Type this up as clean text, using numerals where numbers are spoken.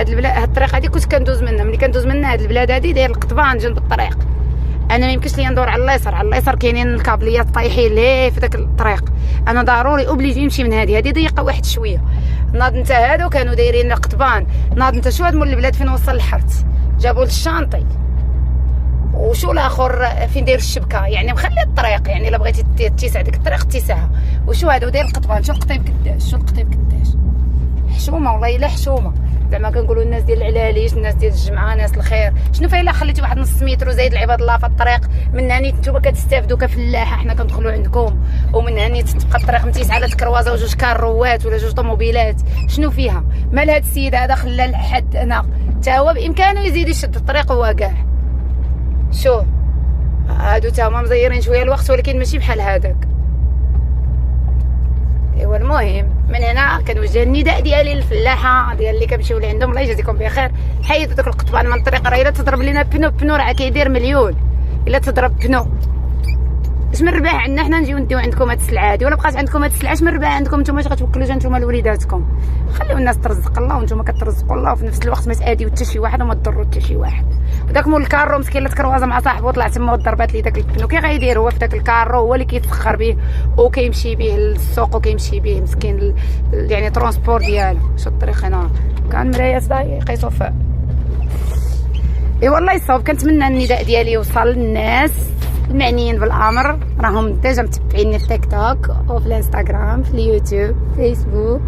هاد البلاد هاد الطريق هادي كنت كندوز منها. ملي كندوز منها هاد البلاد هادي داير القضبان جنب الطريق. انا ما يمكنش ليا ندور على اليسار. على اليسار كاينين الكابليات طايحين ليه في داك الطريق. انا ضروري اوبليجي نمشي من هادي ضيقه واحد شويه. ناض انت هادو كانوا دايرين القضبان. ناض انت شو هاد مول البلاد فين وصل الحرت جابوا للشانطي. وشو الاخر فين داير الشبكه. يعني مخلي الطريق. يعني الا بغيتي تيسع ديك الطريق تيسعها. وشو هادو داير القضبان. شو القطيب قداش. شو القطيب قداش. حشومه والله الا حشومه. زعما كنقولوا الناس ديال العلاليش الناس ديال الجمعه ناس الخير. شنو فايله الا خليتي واحد نص متر زايد العباد الله في الطريق. من هاني نتوما كتستافدوا كفلاحه حنا كندخلوا عندكم. ومن هاني تبقى الطريق متيسعه على كروازه وجوج كاروات ولا جوج طوموبيلات. شنو فيها. مال هاد السيد هذا خلى الحد هنا تا هو بامكانه يزيد يشد الطريق هو كاع. شوف هادو تا هما مزيرين شويه الوقت ولكن ماشي بحال هذاك. ايوا المهم من هنا كنوجه النداء ديالي للفلاحه ديال اللي كنمشيو لعندهم الله يجازيكم بخير. حيدوا داك القضبان من الطريق. راه الا تضرب لينا بنو راه كيدير مليون. الا تضرب بنو اش من ربح عندنا حنا نجيو نديو عندكم هاد السلعه هادي. ولا بقات عندكم هاد السلعه اش من ربح عندكم نتوما اش غتوكلوا جا نتوما لوليداتكم. خليو الناس ترزق الله وانتوما كترزقوا الله وفي نفس الوقت ما تاذيو حتى شي واحد وما تضروا حتى شي واحد. وداك مول الكارو مسكين لا تكروازه مع صاحبو طلع تما وضربات ليه داك البنو. كي غيدير هو في داك الكارو هو اللي كيتسخر به وكيمشي به للسوق وكيمشي به مسكين يعني ترونسبور ديالو. شو الطريق هنا كان مرايات يقيسوا فيه. اي والله يصاوب. كنتمنى النداء ديالي يوصل للناس المعنيين بالامر. راهم ديجا متبعيني في تيك توك وفي الانستغرام في اليوتيوب فيسبوك